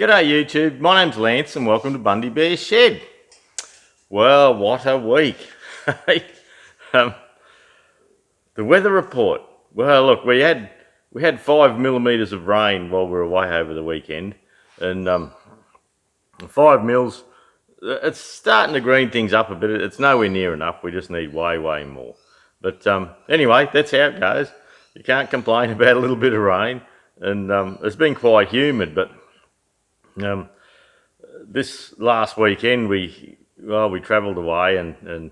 G'day YouTube, my name's Lance and welcome to Bundy Bear's Shed. Well, what a week. The weather report. Well, look, we had 5 millimetres of rain while we were away over the weekend, and 5 mils. It's starting to green things up a bit. It's nowhere near enough. We just need way more. But anyway, that's how it goes. You can't complain about a little bit of rain, and it's been quite humid, but this last weekend we travelled away and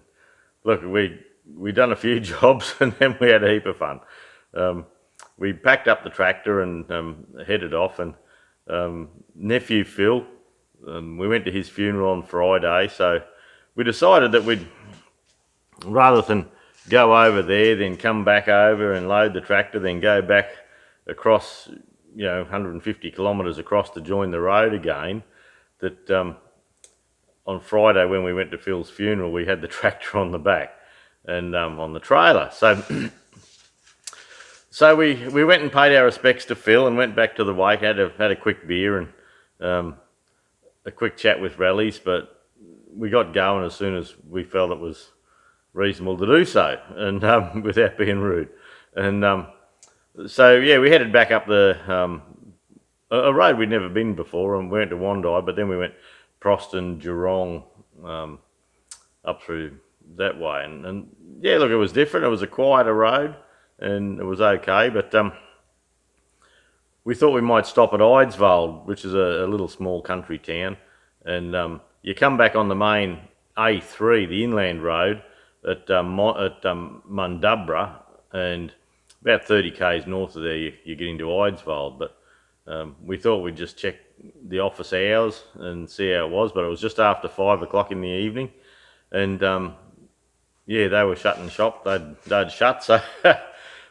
look, we done a few jobs and then we had a heap of fun. We packed up the tractor and headed off, and nephew Phil, we went to his funeral on Friday, so we decided that we'd, rather than go over there then come back over and load the tractor then go back across 150 kilometres across to join the road again, that on Friday when we went to Phil's funeral we had the tractor on the back and on the trailer. So we went and paid our respects to Phil and went back to the wake, had a quick beer and a quick chat with Rallies, but we got going as soon as we felt it was reasonable to do so, and without being rude. And so yeah, we headed back up a road we'd never been before, and we went to Wandai, but then we went Proston, Geelong, up through that way, and yeah, look, it was different. It was a quieter road, and it was okay, but we thought we might stop at Eidsvold, which is a little small country town, and you come back on the main A3, the inland road, at Mundubra, and about 30 k's north of there you get into Eidsvold. But we thought we'd just check the office hours and see how it was, but it was just after 5 o'clock in the evening, and yeah, they were shutting shop. They'd shut, so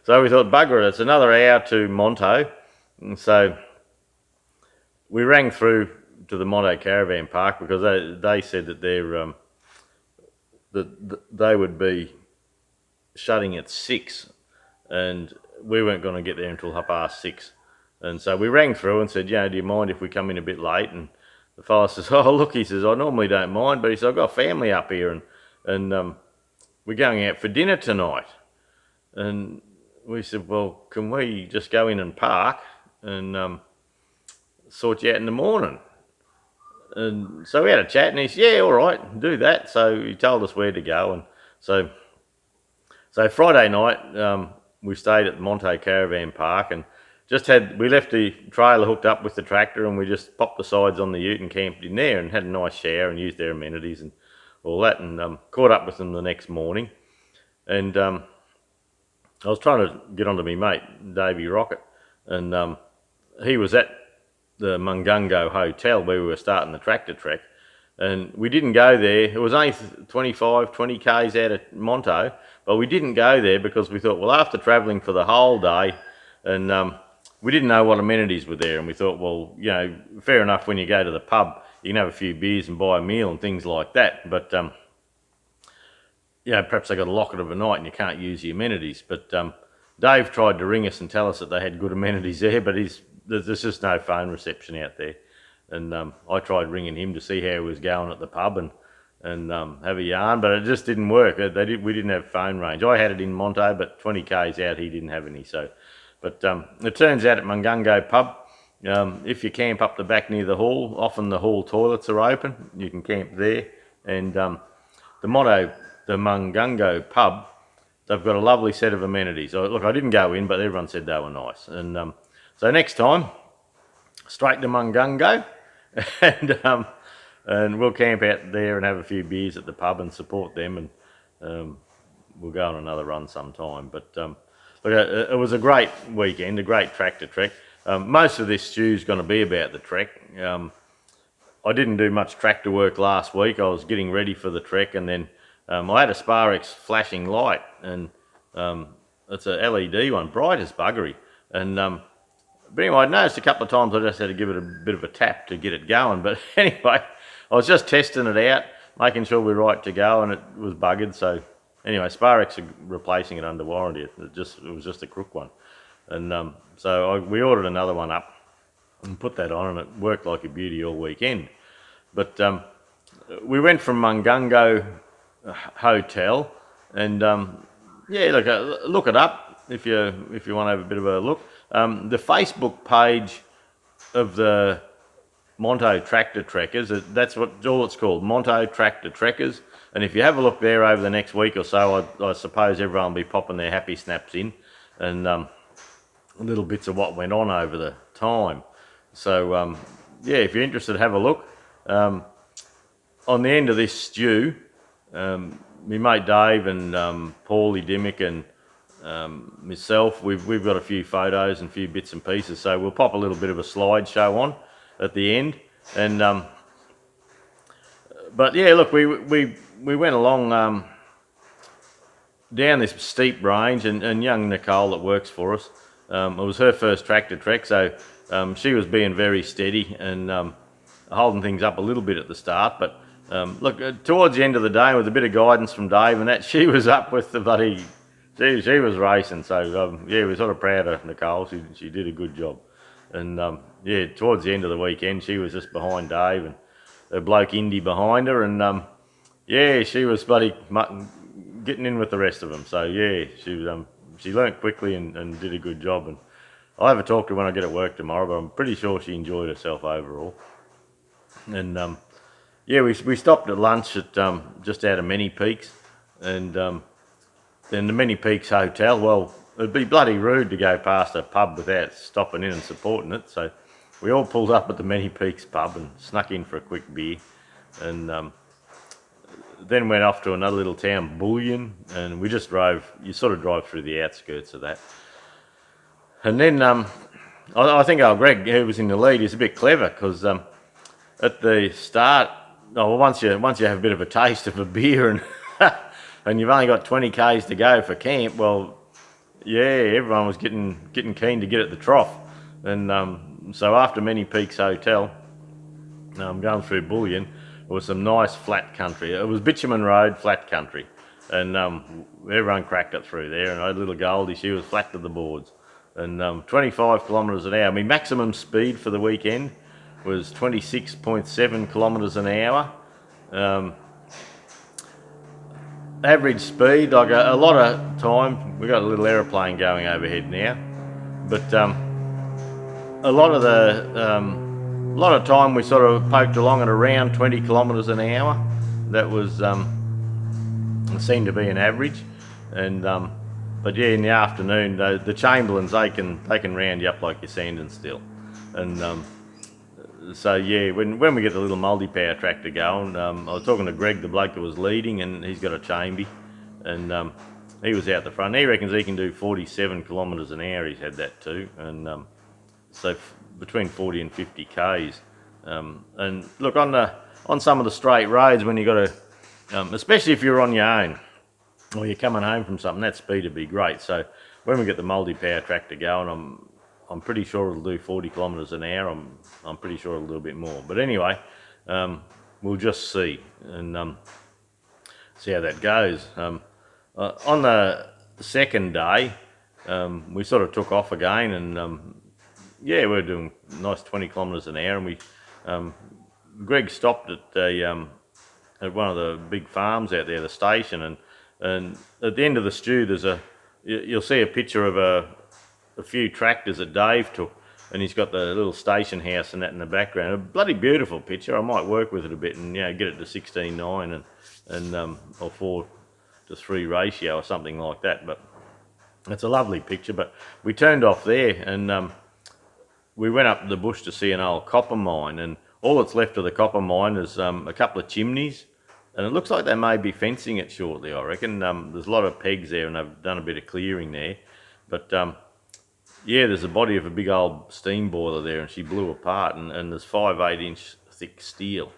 so we thought, bugger it, it's another hour to Monto. And so we rang through to the Monto Caravan Park because they said that they would be shutting at 6, and we weren't going to get there until 6:30. And so we rang through and said, do you mind if we come in a bit late? And the fellow says, oh look, he says, I normally don't mind, but he said, I've got family up here and we're going out for dinner tonight. And we said, well, can we just go in and park and sort you out in the morning? And so we had a chat, and he said, yeah, all right, do that. So he told us where to go, and so Friday night we stayed at the Monto Caravan Park and we left the trailer hooked up with the tractor, and we just popped the sides on the ute and camped in there and had a nice shower and used their amenities and all that, and caught up with them the next morning. And I was trying to get onto my mate Davey Rocket, and he was at the Mungungo Hotel where we were starting the tractor trek, and we didn't go there. It was only 20 k's out of Monto, but we didn't go there because we thought, well, after travelling for the whole day, and we didn't know what amenities were there, and we thought, well, fair enough, when you go to the pub you can have a few beers and buy a meal and things like that, but perhaps they got to lock it overnight and you can't use the amenities. But Dave tried to ring us and tell us that they had good amenities there, but there's just no phone reception out there. And I tried ringing him to see how he was going at the pub and have a yarn, but it just didn't work. We didn't have phone range. I had it in Monto, but 20 k's out he didn't have any. So, but it turns out at Mungungo pub, if you camp up the back near the hall, often the hall toilets are open. You can camp there, and the Mungungo pub, they've got a lovely set of amenities. Look, I didn't go in, but everyone said they were nice. And so next time, straight to Mungungo, and we'll camp out there and have a few beers at the pub and support them, and we'll go on another run sometime. But look, it was a great weekend, a great tractor trek. Most of this stew's going to be about the trek. I didn't do much tractor work last week. I was getting ready for the trek, and then I had a Sparex flashing light, and it's a LED one, bright as buggery. And but anyway, I noticed a couple of times I just had to give it a bit of a tap to get it going. But anyway, I was just testing it out, making sure we're right to go, and it was buggered. So anyway, Sparex are replacing it under warranty. It was just a crook one, and so we ordered another one up. and put that on, and it worked like a beauty all weekend. But we went from Mungungo Hotel, and yeah, look it up if you want to have a bit of a look. The Facebook page of the Monto Tractor Trekkers, that's what all it's called, Monto Tractor Trekkers. And if you have a look there over the next week or so, I suppose everyone will be popping their happy snaps in, and little bits of what went on over the time. So yeah, if you're interested, have a look. On the end of this stew, my mate Dave and Paulie Dimmick and myself, we've got a few photos and a few bits and pieces, so we'll pop a little bit of a slideshow on at the end. And but yeah, look, we went along down this steep range, and young Nicole that works for us, it was her first tractor trek, so she was being very steady and holding things up a little bit at the start. But look, towards the end of the day, with a bit of guidance from Dave and that, she was up with the bloody, she was racing. So yeah, we're sort of proud of Nicole. She did a good job. And yeah, towards the end of the weekend, she was just behind Dave and a bloke Indy behind her, and yeah, she was bloody getting in with the rest of them. So yeah, she learnt quickly and did a good job. And I'll have a talk to her when I get at work tomorrow, but I'm pretty sure she enjoyed herself overall. And yeah, we stopped at lunch at just out of Many Peaks, and then the Many Peaks Hotel. Well, it'd be bloody rude to go past a pub without stopping in and supporting it. So we all pulled up at the Many Peaks pub and snuck in for a quick beer, and then went off to another little town, Bullion, and we just drove. You sort of drive through the outskirts of that, and then I think our Greg, who was in the lead, is a bit clever because at the start, well, once you have a bit of a taste of a beer and and you've only got 20 k's to go for camp, well, yeah, everyone was getting keen to get at the trough, and so after Many Peaks Hotel, going through Bullion, there was some nice flat country. It was bitumen road, flat country, and everyone cracked it through there. And I had little Goldie, she was flat to the boards, and 25 kilometres an hour. My maximum speed for the weekend was 26.7 kilometres an hour. Average speed, like a lot of time, we got a little aeroplane going overhead now, but a lot of time we sort of poked along at around 20 kilometres an hour. That was seemed to be an average, and but yeah, in the afternoon, the Chamberlains they can round you up like you're standing still, and so yeah, when we get the little multi-power tractor going, I was talking to Greg, the bloke that was leading, and he's got a Chamby, and he was out the front. He reckons he can do 47 kilometres an hour. He's had that too, and so between 40 and 50 k's. And look, on some of the straight roads, when you got to, especially if you're on your own or you're coming home from something, that speed would be great. So when we get the multi-power tractor going, I'm pretty sure it'll do 40 kilometres an hour. I'm pretty sure it'll do a bit more. But anyway, we'll just see and see how that goes. On the second day, we sort of took off again, and yeah, we're doing nice 20 kilometres an hour, and we Greg stopped at one of the big farms out there, the station, and at the end of the stew, you'll see a picture of a few tractors that Dave took, and he's got the little station house and that in the background. A bloody beautiful picture. I might work with it a bit and get it to 16:9 and or 4:3 ratio or something like that. But it's a lovely picture. But we turned off there and we went up to the bush to see an old copper mine, and all that's left of the copper mine is a couple of chimneys, and it looks like they may be fencing it shortly, I reckon. There's a lot of pegs there, and they've done a bit of clearing there. But yeah, there's a body of a big old steam boiler there, and she blew apart, and there's 5/8 inch thick steel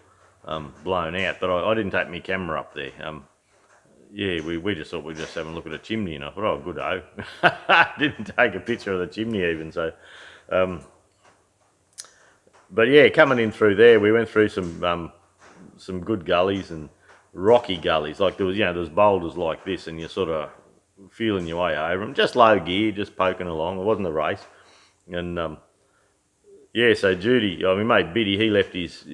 blown out. But I didn't take my camera up there. Yeah, we just thought we'd just have a look at a chimney, and I thought, oh, good oh. Didn't take a picture of the chimney even, so... but yeah, coming in through there, we went through some good gullies and rocky gullies. Like there's boulders like this, and you're sort of feeling your way over them. Just low gear, just poking along. It wasn't a race, and Yeah, so Judy, I mean, mate Biddy, he left his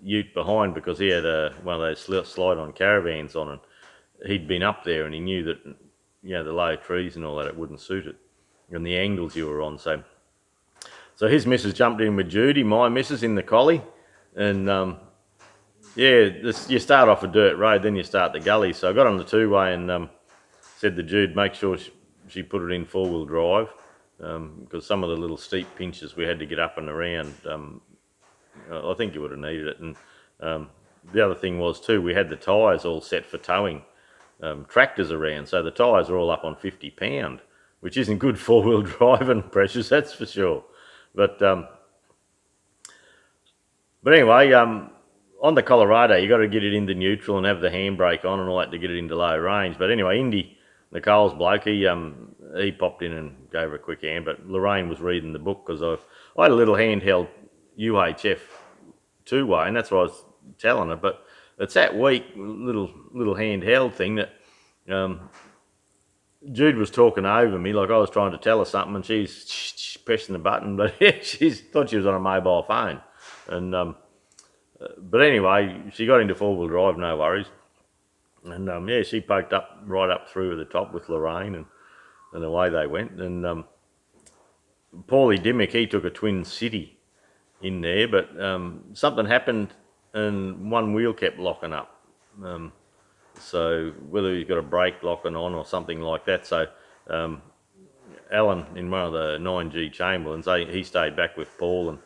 ute behind because he had one of those slide-on caravans on, and he'd been up there and he knew that, the low trees and all that, it wouldn't suit it, and the angles you were on. So his missus jumped in with Judy, my missus, in the collie, and you start off a dirt road, then you start the gully. So I got on the two-way and said to Jude, make sure she put it in four-wheel drive, because some of the little steep pinches we had to get up and around, I think you would have needed it. And the other thing was too, we had the tyres all set for towing tractors around, so the tyres are all up on 50 pound, which isn't good four-wheel driving pressures, that's for sure. But anyway, on the Colorado, you got to get it into neutral and have the handbrake on and all that to get it into low range. But anyway, Indy, Nicole's bloke, he popped in and gave her a quick hand. But Lorraine was reading the book because I had a little handheld UHF two-way, and that's what I was telling her. But it's that weak little handheld thing that Jude was talking over me like I was trying to tell her something, and she's pressing the button, but she thought she was on a mobile phone. And but anyway, she got into four-wheel drive, no worries. And she poked up right up through the top with Lorraine, and away they went. And Paulie Dimmick, he took a Twin City in there, but something happened and one wheel kept locking up. So whether he's got a brake locking on or something like that. So Alan, in one of the 9G Chamberlains, he stayed back with Paul,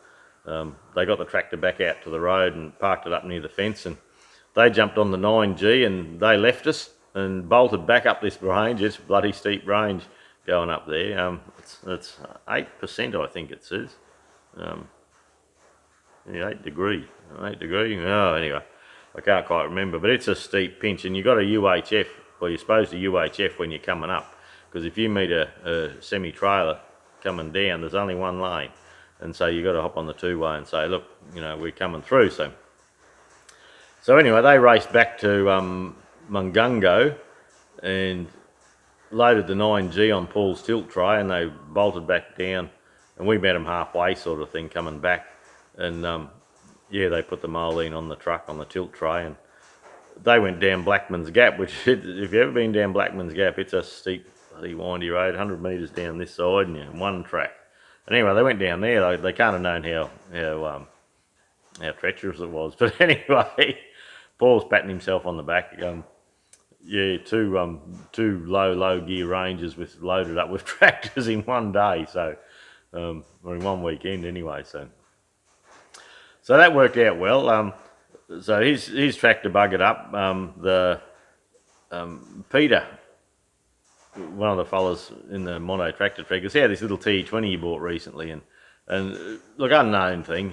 and they got the tractor back out to the road and parked it up near the fence, and they jumped on the 9G and they left us and bolted back up this range. It's bloody steep range going up there. It's 8%, I think it says. 8 degree. Oh, anyway, I can't quite remember, but it's a steep pinch, and you got a UHF, well, you're supposed to UHF when you're coming up, because if you meet a semi-trailer coming down, there's only one lane, and so you got to hop on the two-way and say, look, we're coming through. So anyway, they raced back to Mungungo and loaded the 9G on Paul's tilt tray, and they bolted back down, and we met them halfway sort of thing coming back. And they put the moline on the truck on the tilt tray, and they went down Blackman's Gap, which if you've ever been down Blackman's Gap, it's a steep, bloody windy road, 100 metres down this side, and one track. And anyway, they went down there. They can't have known how treacherous it was. But anyway, Paul's patting himself on the back. Two low gear ranges loaded up with tractors in one day. So, or in one weekend anyway. So that worked out well. So his tractor buggered up. Peter, one of the fellas in the Mono tractor trackers, he had this little T20 he bought recently, and look, unknown thing,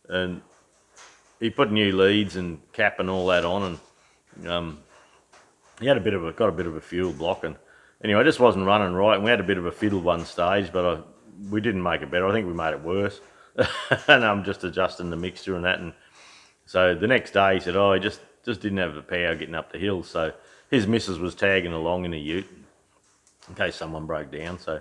and he put new leads and cap and all that on, and he had got a bit of a fuel block, and anyway, it just wasn't running right, and we had a bit of a fiddle one stage, but we didn't make it better. I think we made it worse. And I'm just adjusting the mixture and that, and so the next day he said, he just didn't have the power getting up the hill. So his missus was tagging along in a ute in case someone broke down. So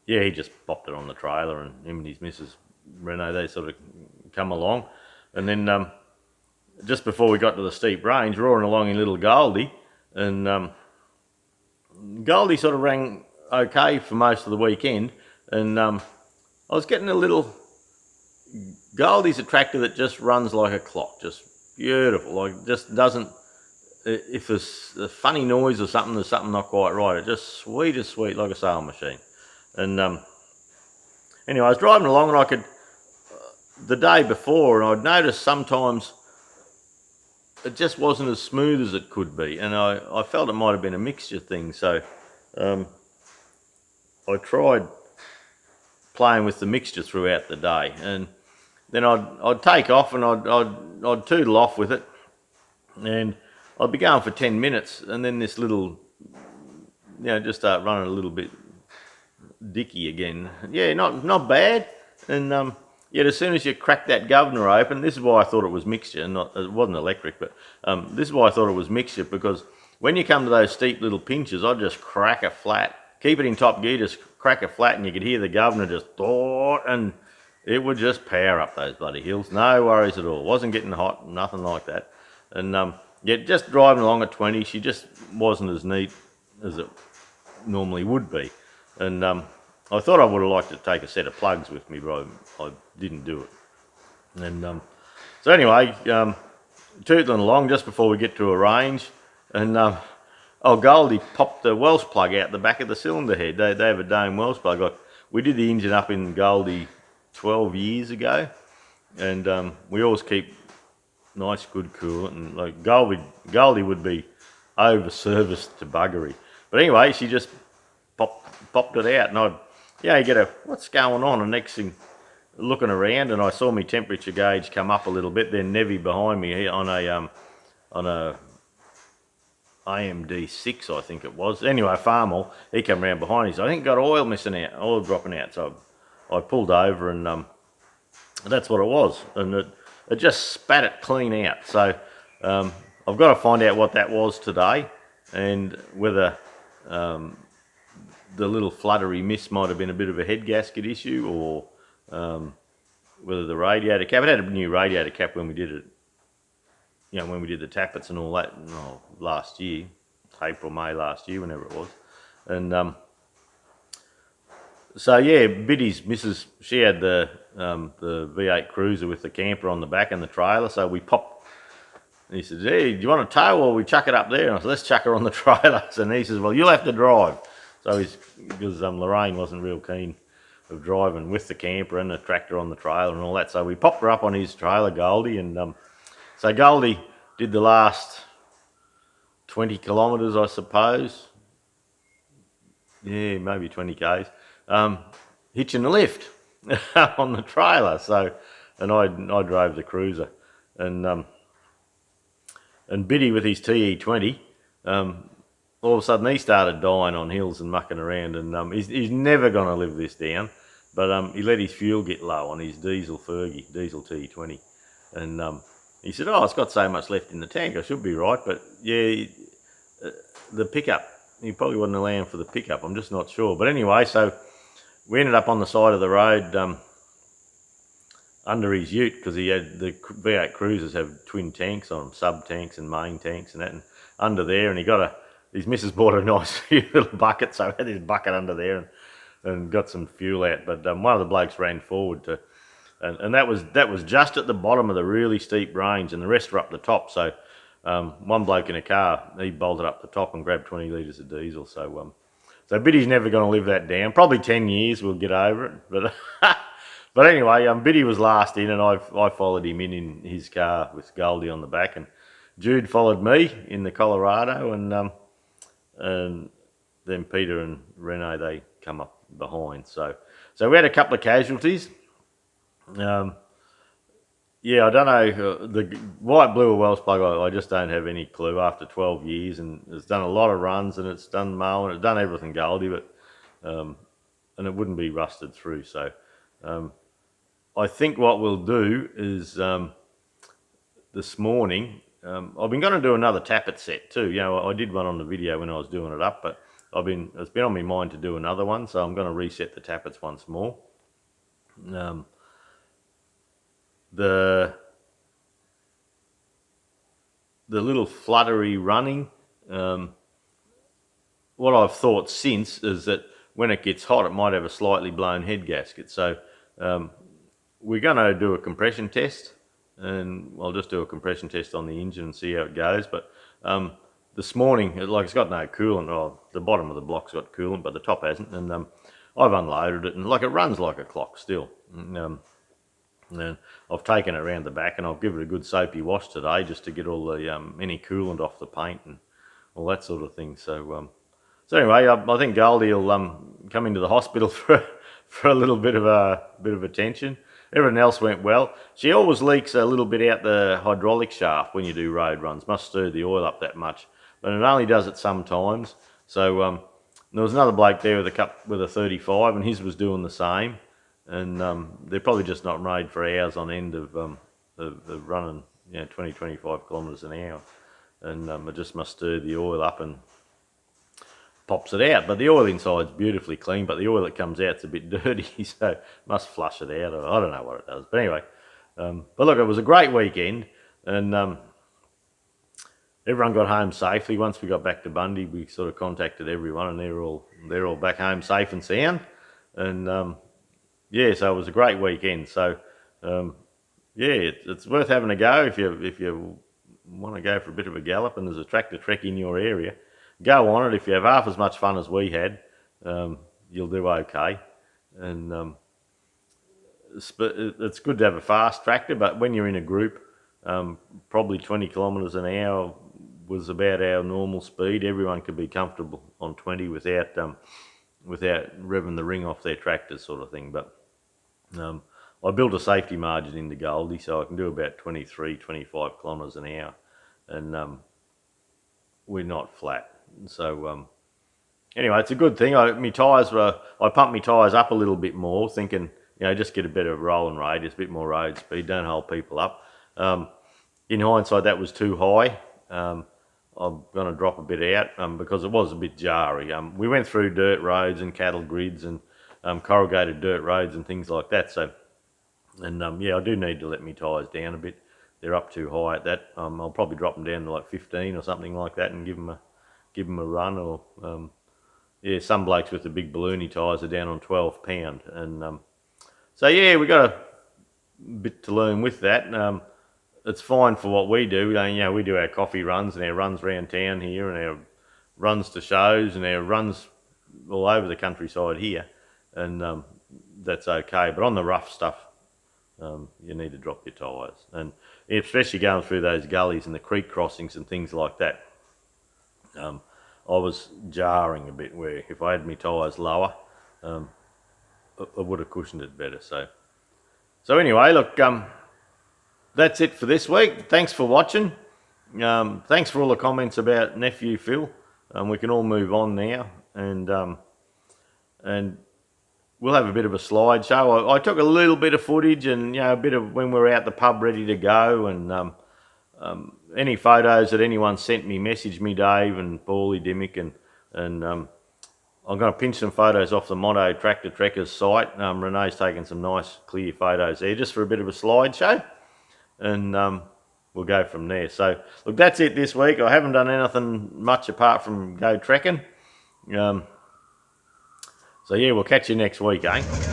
he just popped it on the trailer, and him and his missus Renault, they sort of come along, and then just before we got to the steep range, roaring along in little Goldie, and Goldie sort of rang okay for most of the weekend, and I was getting a little. Goldie's a tractor that just runs like a clock, just beautiful. Like, just doesn't. If there's a funny noise or something, there's something not quite right. It's just sweet as sweet, like a sewing machine. And anyway, I was driving along, and I could the day before, and I'd noticed sometimes it just wasn't as smooth as it could be, and I felt it might have been a mixture thing. So I tried playing with the mixture throughout the day, and then I'd take off and I'd tootle off with it, and I'd be going for 10 minutes, and then this little, just start running a little bit dicky again. Yeah, not bad. And yet as soon as you crack that governor open, this is why I thought it was mixture, it wasn't electric, but this is why I thought it was mixture, because when you come to those steep little pinches, I'd just crack a flat, keep it in top gear, just crack a flat and you could hear the governor just thought, and it would just power up those bloody hills. No worries at all. Wasn't getting hot, nothing like that. And yeah, just driving along at 20, she just wasn't as neat as it normally would be. And I thought I would have liked to take a set of plugs with me, but I didn't do it. And so anyway, tootling along just before we get to a range, and Goldie popped the Welsh plug out the back of the cylinder head. They have a dome Welsh plug. We did the engine up in Goldie 12 years ago, and we always keep nice good coolant, and like Goldie would be over serviced to buggery. But anyway, she just popped it out, and you get a, what's going on? And next thing, looking around, and I saw my temperature gauge come up a little bit. Then Nevy behind me on a AMD6, I think it was. Anyway, Farmall, he come around behind. He said, I think got oil missing out, oil dropping out. So I pulled over, and that's what it was, and it just spat it clean out. So I've got to find out what that was today, and whether the little fluttery miss might have been a bit of a head gasket issue, or whether the radiator cap. It had a new radiator cap when we did it, when we did the tappets and all that last year, April, May last year, whenever it was. And so yeah, Biddy's missus, she had the V8 Cruiser with the camper on the back and the trailer, so we popped. And he said, hey, do you want a tow or we chuck it up there? And I said, let's chuck her on the trailer. And he says, well, you'll have to drive. So because Lorraine wasn't real keen of driving with the camper and the tractor on the trailer and all that. So we popped her up on his trailer, Goldie, and so Goldie did the last 20 kilometres, I suppose. Yeah, maybe 20 k's, hitching the lift on the trailer. So, and I drove the Cruiser, and Biddy with his TE20, all of a sudden he started dying on hills and mucking around, and he's never going to live this down. But he let his fuel get low on his diesel TE20, and he said, oh, it's got so much left in the tank, I should be right. But yeah, the pickup, he probably wasn't allowing for the pickup, I'm just not sure. But anyway, so we ended up on the side of the road under his ute, because he had the V8 Cruisers have twin tanks on them, sub tanks and main tanks and that, and under there, and his missus bought a nice little bucket, so I had this bucket under there and got some fuel out. But one of the blokes ran forward to, and that was just at the bottom of the really steep range, and the rest were up the top. So one bloke in a car, he bolted up the top and grabbed 20 litres of diesel. So Biddy's never going to live that down. Probably 10 years we'll get over it. But but anyway, Biddy was last in, and I followed him in his car with Goldie on the back, and Jude followed me in the Colorado, and then Peter and Rene, they come up behind. So we had a couple of casualties. Yeah, I don't know, the white, blue or Welsh plug, I just don't have any clue after 12 years, and it's done a lot of runs, and it's done mowing, it's done everything Goldie, but and it wouldn't be rusted through. So I think what we'll do is this morning, I've been going to do another tappet set too. I did one on the video when I was doing it up, but it's been on my mind to do another one, so I'm going to reset the tappets once more. The little fluttery running, what I've thought since is that when it gets hot, it might have a slightly blown head gasket. So we're going to do a compression test, and I'll just do a compression test on the engine and see how it goes. But this morning, it's got no coolant. The bottom of the block's got coolant, but the top hasn't. And I've unloaded it, and it runs like a clock still. And I've taken it around the back, and I'll give it a good soapy wash today, just to get all the any coolant off the paint and all that sort of thing. So anyway, I think Goldie will come into the hospital for a little bit of attention. Everything else went well. She always leaks a little bit out the hydraulic shaft when you do road runs. Must stir the oil up that much, but it only does it sometimes. So there was another bloke there with a 35, and his was doing the same. And they're probably just not made for hours on end of running 20-25 kilometres an hour, and it just must stir the oil up. And pops it out. But the oil inside's beautifully clean, but the oil that comes out's a bit dirty, so must flush it out. I don't know what it does. But anyway, but look, it was a great weekend, and everyone got home safely. Once we got back to Bundy, we sort of contacted everyone, and they're all back home safe and sound. And yeah, so it was a great weekend. So yeah, it's worth having a go if you want to go for a bit of a gallop and there's a tractor trek in your area. Go on it. If you have half as much fun as we had, you'll do okay. And it's good to have a fast tractor, but when you're in a group, probably 20 kilometres an hour was about our normal speed. Everyone could be comfortable on 20 without revving the ring off their tractors, sort of thing. But I built a safety margin into Goldie, so I can do about 23, 25 kilometres an hour, and we're not flat. So anyway, it's a good thing. I pumped my tyres up a little bit more, thinking, just get a bit of rolling radius, a bit more road speed, don't hold people up. In hindsight, that was too high. I'm going to drop a bit out because it was a bit jarry. We went through dirt roads and cattle grids and corrugated dirt roads and things like that. So, and yeah, I do need to let my tyres down a bit. They're up too high at that. I'll probably drop them down to like 15 or something like that and give them a run. Or yeah, some blokes with the big balloony tyres are down on 12 pound. And so yeah, we got a bit to learn with that. It's fine for what we do. We do our coffee runs and our runs around town here and our runs to shows and our runs all over the countryside here, and that's okay. But on the rough stuff, you need to drop your tyres, and especially going through those gullies and the creek crossings and things like that. I was jarring a bit where if I had my tyres lower, I would have cushioned it better. So anyway, look, that's it for this week. Thanks for watching. Thanks for all the comments about nephew Phil. We can all move on now, and we'll have a bit of a slideshow. I took a little bit of footage and a bit of when we're out the pub ready to go, and any photos that anyone sent me, message me, Dave and Paulie Dimmick, and I'm going to pinch some photos off the Motto Tractor Trekkers site. Renee's taken some nice clear photos there just for a bit of a slideshow, and we'll go from there. So look, that's it this week. I haven't done anything much apart from go trekking. So yeah, we'll catch you next week, eh?